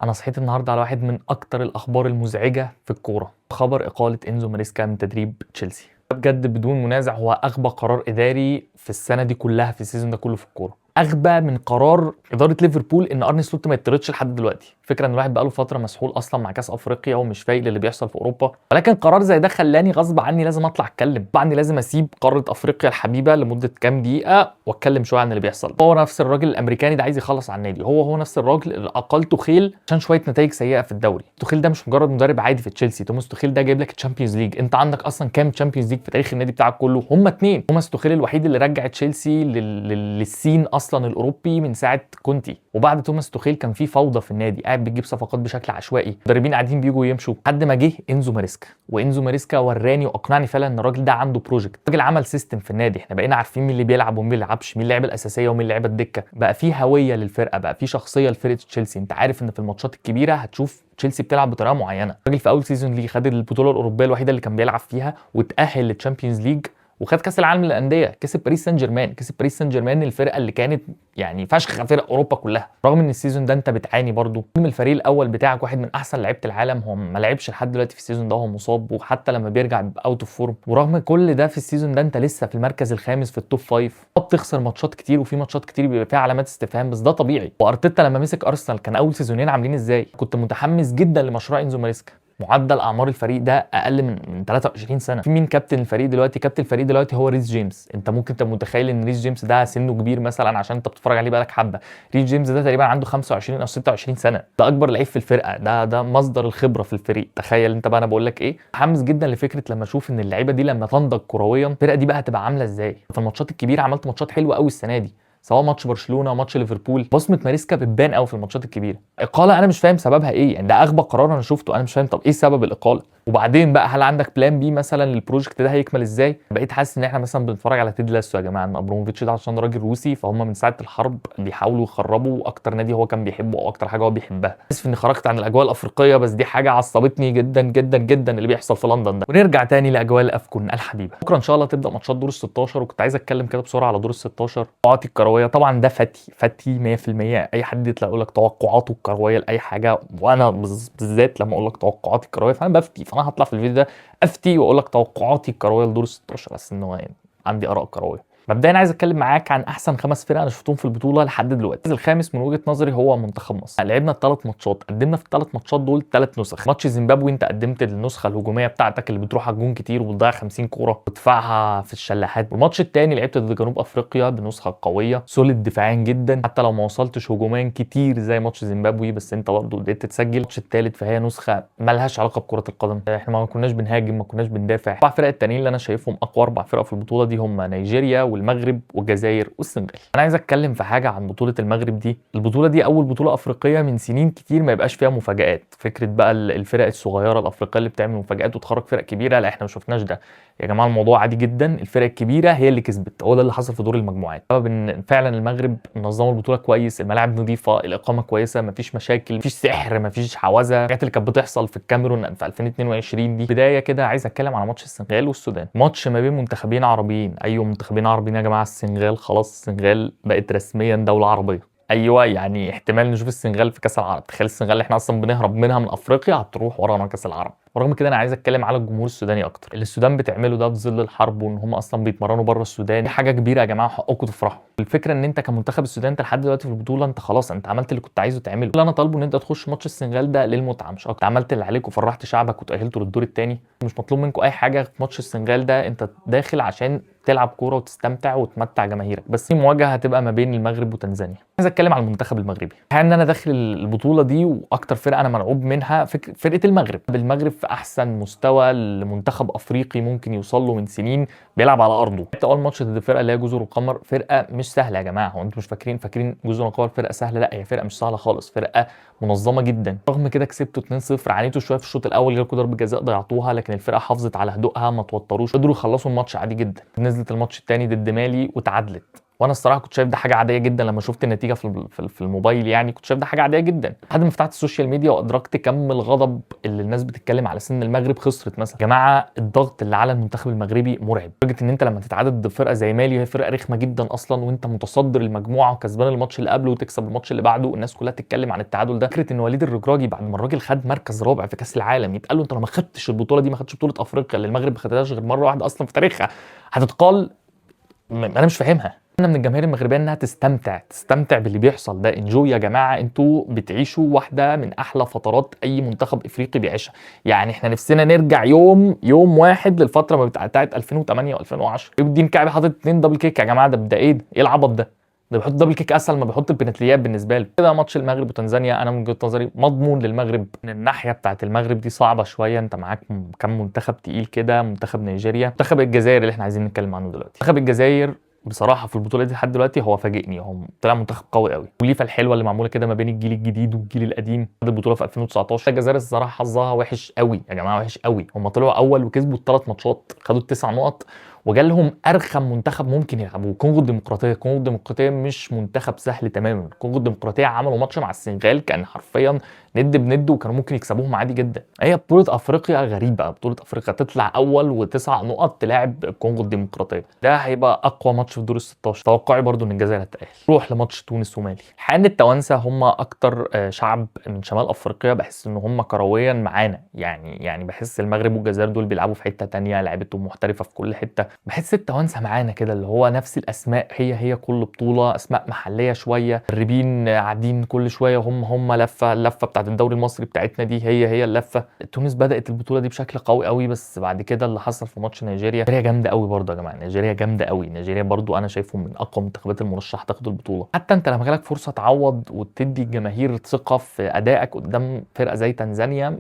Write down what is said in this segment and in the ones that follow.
انا صحيت النهارده على واحد من اكتر الاخبار المزعجه في الكوره، خبر اقاله انزو ماريسكا من تدريب تشيلسي. بجد بدون منازع هو اغبى قرار اداري في السنه دي كلها، في السيزون ده كله في الكوره. اغبى من قرار اداره ليفربول ان ارني سلوت ما يطردش لحد دلوقتي. فكره ان الواحد بقاله فتره مسحول اصلا مع كاس افريقيا ومش فايق للي بيحصل في اوروبا، ولكن قرار زي ده خلاني غصب عني لازم اطلع اتكلم، غصب عني لازم اسيب قاره افريقيا الحبيبه لمده كام دقيقه واتكلم شويه عن اللي بيحصل. هو نفس الراجل الامريكاني ده عايز يخلص على النادي، هو نفس الراجل اللي اقل توخيل عشان شويه نتائج سيئه في الدوري. توخيل ده مش مجرد مدرب عادي في تشيلسي، توماس توخيل ده جايب لك الشامبيونز ليج. انت عندك اصلا كام تشامبيونز ليج في تاريخ النادي بتاعك كله؟ هم اتنين. توماس توخيل الوحيد اللي رجع تشيلسي للسين اصلا الاوروبي من ساعه كونتي، وبعد توماس توخيل كان في فوضى في النادي، قاعد بتجيب صفقات بشكل عشوائي، مدربين قاعدين بيجوا ويمشوا، لحد ما جه انزو ماريسكا. وانزو ماريسكا وراني واقنعني فعلا ان الراجل ده عنده بروجكت. الراجل عمل سيستم في النادي، احنا بقينا عارفين مين اللي بيلعب ومين اللي بيلعبش، مين اللعيبه الاساسيه ومين اللعيبه الدكه، بقى في هويه للفرقه، بقى في شخصيه لفرقه تشيلسي. انت عارف ان في الماتشات الكبيره هتشوف تشيلسي بتلعب بطريقه معينه. الراجل في اول سيزون ليه خد البطوله الاوروبيه الوحيده اللي كان بيلعب فيها، وتاهل للتشامبيونز ليج، وخد كاس العالم للانديه، كسب باريس سان جيرمان. كسب باريس سان جيرمان الفرقه اللي كانت يعني فشخ فرق اوروبا كلها. رغم ان السيزون ده انت بتعاني برضو من الفريق الاول بتاعك، واحد من احسن لعيبه العالم، هو ما لعبش لحد دلوقتي في السيزون ده، هو مصاب، وحتى لما بيرجع اوت اوف فورم. ورغم كل ده في السيزون ده انت لسه في المركز الخامس في التوب فايف. بتخسر ماتشات كتير، وفي ماتشات كتير بيبقى فيها علامات استفهام، بس ده طبيعي. وارتيتا لما مسك ارسنال كان اول سيزونين عاملين ازاي؟ كنت متحمس جدا لمشروع انزو ماريسكا. معدل اعمار الفريق ده اقل من 23 سنه. في مين كابتن الفريق دلوقتي؟ كابتن الفريق دلوقتي هو ريس جيمس. انت ممكن تبقى متخيل ان ريس جيمس ده سنه كبير مثلا عشان انت بتتفرج عليه بقالك حبه. ريس جيمس ده تقريبا عنده 25 او 26 سنه، ده اكبر لعيب في الفرقه، ده مصدر الخبره في الفريق. تخيل انت بقى انا بقول لك ايه. متحمس جدا لفكره لما اشوف ان اللعيبه دي لما تنضج كرويا الفرقه دي بقى هتبقى عامله ازاي. في الماتشات الكبيره عملت ماتشات حلوه قوي السنه دي، سواء ماتش برشلونه ماتش ليفربول. بصمه ماريسكا بتبان قوي في الماتشات الكبيره. اقاله انا مش فاهم سببها ايه، يعني ده اغبى قرار انا شفته، انا مش فاهم طب ايه سبب الاقاله. وبعدين بقى هل عندك بلان بي مثلا للبروجكت ده هيكمل ازاي؟ بقيت حاسس ان احنا مثلا بنتفرج على تيد لاسو. يا جماعه ان ابراموفيتش ده عشان راجل روسي فهم من ساعه الحرب بيحاولوا يخربوا اكتر نادي هو كان بيحبه او اكتر حاجه هو بيحبها. اسف اني خرجت عن الاجواء الافريقيه، بس دي حاجه عصبتني جدا جدا جدا اللي بيحصل في لندن ده. ونرجع تاني لاجواء الافكون الحبيبه. بكره ان شاء الله تبدا ماتشات دور ال 16، وكنت عايز اتكلم كده بسرعه على دور ال 16. توقعاتي الكرويه طبعا ده فتي 100%. اي حد يطلع يقول لك توقعاته الكرويه لاي حاجه، وانا بالذات لما اقول لك توقعاتي الكرويه فانا بفتي، فانا هطلع في الفيديو ده افتي واقول لك توقعاتي الكرويه لدور ال 16، بس ان هو يعني عندي اراء كرويه. مبدئيا عايز اتكلم معاك عن احسن 5 فرق انا شفتهم في البطوله لحد دلوقتي. الخامس من وجهه نظري هو منتخب مصر. لعبنا الثلاث ماتشات، قدمنا في الثلاث ماتشات دول 3 نسخ. ماتش زيمبابوي انت قدمت النسخه الهجوميه بتاعتك اللي بتروح على الجون كتير وبتضيع 50 كوره وتدفعها في الشلاحات. والماتش الثاني لعبت ضد جنوب افريقيا بنسخه قويه سوليد دفاعيا جدا، حتى لو ما وصلتش هجوميا كتير زي ماتش زيمبابوي بس انت برضه قدرت تسجل. الماتش الثالث فهي نسخه مالهاش علاقه بكره القدم، احنا ما كناش بنهاجم ما كناش بندافع. 4 فرق التانيين اللي انا شايفهم اقوى 4 فرق في البطوله دي هم نيجيريا والمغرب والجزائر والسنغال. انا عايز اتكلم في حاجه عن بطوله المغرب دي. البطوله دي اول بطوله افريقيه من سنين كتير ما يبقاش فيها مفاجآت. فكره بقى الفرق الصغيره الافريقيه اللي بتعمل مفاجآت وتخرج فرق كبيره، لا احنا ما شفناش ده يا جماعه. الموضوع عادي جدا، الفرق الكبيره هي اللي كسبت. هو ده اللي حصل في دور المجموعات، بسبب ان فعلا المغرب منظمه البطوله كويس، الملاعب نظيفه، الاقامه كويسه، مفيش مشاكل، مفيش سحر، مفيش حوازه، الحاجات اللي كانت بتحصل في الكاميرون في 2022 دي. بدايه كده عايز اتكلم على ماتش السنغال والسودان، ماتش ما بين منتخبين عربيين. ايوه منتخبين عربيين يا جماعه. السنغال خلاص، السنغال بقت رسميا دوله عربيه. ايوه يعني احتمال نشوف السنغال في كاس العرب. تخيل السنغال اللي احنا اصلا بنهرب منها من افريقيا هتروح ورانا كاس العرب. ورغم كده انا عايز اتكلم على الجمهور السوداني اكتر. اللي السودان بتعمله ده في ظل الحرب وان هم اصلا بيتمرنوا بره السودان دي حاجه كبيره يا جماعه، حقكم تفرحوا. الفكره ان انت كمنتخب السودان انت لحد دلوقتي في البطوله انت خلاص انت عملت اللي كنت عايزه تعمله. اللي انا طالبه ان انت تخش ماتش السنغال ده للمتعه مش اكتر. عملت اللي عليك وفرحت شعبك وتاهلت للدور الثاني. مش مطلوب منكم اي حاجه في ماتش السنغال ده، انت داخل عشان تلعب كوره وتستمتع وتمتع جماهيرك. بس في مواجهه هتبقى ما بين المغرب وتنزانيا. عايز اتكلم على المنتخب المغربي. ان انا داخل البطوله دي واكتر فرقه انا مرعوب منها فرقه المغرب. المغرب في احسن مستوى لمنتخب افريقي ممكن يوصل له من سنين، بيلعب على ارضه. حتى اول ماتش ضد الفرقه اللي هي جزر القمر، فرقه مش سهله يا جماعه. هو انتوا مش فاكرين جزر القمر فرقه سهله؟ لا هي فرقه مش سهله خالص، فرقه منظمه جدا. رغم كده كسبتوا 2-0. عانيتوا شويه في الشوط الاول، جالكوا ضربه جزاء ضيعتوها، لكن الفرقه حافظت على هدوءها ما توتروش، قدروا يخلصوا الماتش عادي جدا. نزلت الماتش الثاني ضد مالي وتعادلت. وانا الصراحه كنت شايف ده حاجه عاديه جدا لما شفت النتيجه في الموبايل، يعني كنت شايف ده حاجه عاديه جدا لحد ما فتحت السوشيال ميديا وادركت كم الغضب اللي الناس بتتكلم على سن المغرب خسرت مثلا. يا جماعه الضغط اللي على المنتخب المغربي مرعب، لدرجه ان انت لما تتعادل ضد فرقه زي مالي، وهي فرقه رخمه جدا اصلا، وانت متصدر المجموعه وكسبان الماتش اللي قبله وتكسب الماتش اللي بعده، الناس كلها تتكلم عن التعادل ده. فكره ان وليد الركراجي بعد ما الراجل خد مركز رابع في كاس العالم يتقال له انت لو ما خدتش البطوله دي، ما خدتش بطوله افريقيا اللي المغرب ما خدتهاش غير مره واحده اصلا في تاريخها، هتتقال. انا مش فاهمها. انا من الجماهير المغربيه انها تستمتع باللي بيحصل ده. انجوي يا جماعه، انتوا بتعيشوا واحده من احلى فترات اي منتخب افريقي بيعيشها. يعني احنا نفسنا نرجع يوم واحد للفتره ما بتاعت 2008 و2010. الدين كعبي حاطط 2 دبل كيك يا جماعه، ده ايه ايه العبط ده؟ ده بيحط دبل كيك اسهل ما بيحط البنالتيات بالنسبه له. كده ماتش المغرب وتنزانيا انا من وجهه نظري مضمون للمغرب. من الناحيه بتاعت المغرب دي صعبه شويه، انت معاك كم منتخب تقيل كده، منتخب نيجيريا، منتخب الجزائر اللي احنا عايزين نتكلم عنه دلوقتي. منتخب الجزائر بصراحه في البطوله دي لحد دلوقتي هو فاجئني، هو طلع منتخب قوي قوي، والليفه الحلوه اللي معموله كده ما بين الجيل الجديد والجيل القديم. خد البطوله في 2019. الجزائر الصراحه حظها وحش قوي يا جماعه، وحش قوي. هم طلعوا اول وكسبوا ال3 ماتشات، خدوا ال9 نقط، وجالهم ارخم منتخب ممكن يلعبوه، الكونغو الديمقراطيه. الكونغو الديمقراطيه مش منتخب سهل تماما. الكونغو الديمقراطيه عملوا ماتش مع السنغال كان حرفيا ند بند، وكانوا ممكن يكسبوهم عادي جدا. هي بطوله افريقيا غريبه، بطوله افريقيا تطلع اول و9 نقط تلاعب الكونغو الديمقراطيه، ده هيبقى اقوى ماتش في دور ال16. توقعي برضو ان الجزائر هتتاهل. نروح لماتش تونس ومالي. الحقيقه التوانسه هم اكتر شعب من شمال افريقيا بحس ان هم كرويا معانا، يعني بحس المغرب والجزائر دول بيلعبوا في حته ثانيه، لعيبتهم محترفه في كل حته. بحس التوانسه معانا كده اللي هو نفس الاسماء، هي كل بطوله اسماء محليه شويه، مدربين قاعدين كل شويه هم اللفه بتاعت الدوري المصري بتاعتنا دي هي اللفه. تونس بدات البطوله دي بشكل قوي قوي، بس بعد كده اللي حصل في ماتش نيجيريا جامده قوي برضه يا جماعه. نيجيريا جامده قوي، نيجيريا برضه انا شايفهم من اقوى المنتخبات المرشحه تاخد البطوله. حتى انت لما جالك فرصه تعوض وتدي الجماهير ثقه في ادائك قدام فرقه زي تنزانيا، ما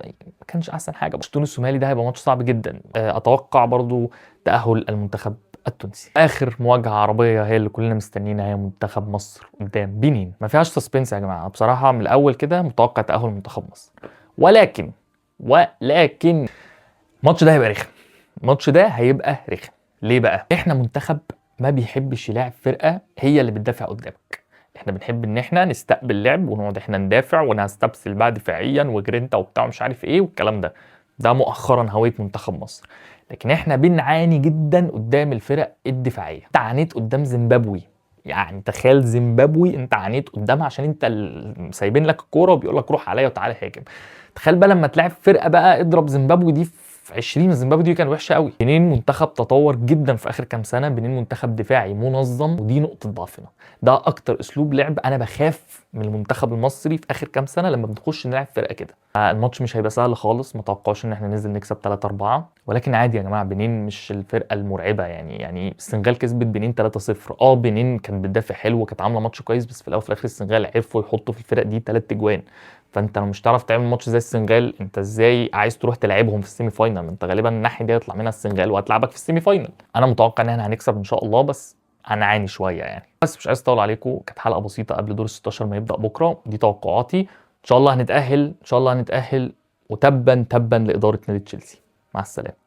كانش احسن حاجه. بس تونس ومالي ده هيبقى ماتش صعب جدا. اتوقع برضه تاهل المنتخب التونسي. اخر مواجهه عربيه هي اللي كلنا مستنيينها، هي منتخب مصر قدام بنين. ما فيهاش سسبنس يا جماعه بصراحه، من الاول كده متوقع تاهل منتخب مصر. ولكن الماتش ده هيبقى رخم. الماتش ده هيبقى رخم ليه بقى؟ احنا منتخب ما بيحبش يلاعب فرقه هي اللي بتدافع قدامك. احنا بنحب ان احنا نستقبل لعب ونقعد احنا ندافع ونستبسل بقى دفاعيا وجرينتا وبتاع مش عارف ايه والكلام ده مؤخرا هويه منتخب مصر. لكن احنا بنعاني جدا قدام الفرق الدفاعيه. انت عانيت قدام زيمبابوي، يعني تخيل زيمبابوي انت عانيت قدامها عشان انت سايبين لك الكوره وبيقول لك روح عليا وتعالى هاجم. تخيل بقى لما تلعب فرقه بقى اضرب زيمبابوي دي في 20. زيمبابوي دي كان وحشه قوي. بنين منتخب تطور جدا في اخر كام سنه، بنين منتخب دفاعي منظم، ودي نقطه ضعفنا. ده اكتر اسلوب لعب انا بخاف من المنتخب المصري في اخر كام سنه لما بنخش نلعب فرقه كده. الماتش مش هيبقى سهل خالص، ما توقعوش ان احنا ننزل نكسب 3-4، ولكن عادي يا جماعه. بنين مش الفرقه المرعبه، يعني السنغال كسبت بنين 3-0. بنين كانت بتدافع حلو وكانت عامله ماتش كويس، بس في الاول وفي الاخر السنغال عرفوا يحطوا في الفرق دي 3 اجوان. فانت لو مش تعرف تعمل ماتش زي السنغال، انت ازاي عايز تروح تلعبهم في السيمي فاينل؟ انت غالبا الناحيه دي هيطلع منها السنغال وهتلعبك في السيمي فاينل. انا متوقع ان احنا هنكسب ان شاء الله، بس هنعاني شويه يعني. بس مش عايز اطول عليكم، كانت حلقه بسيطه قبل دور ال16 ما يبدا بكره. دي توقعاتي، ان شاء الله هنتاهل، ان شاء الله هنتاهل. وتبا لاداره نادي تشيلسي. مع السلامه.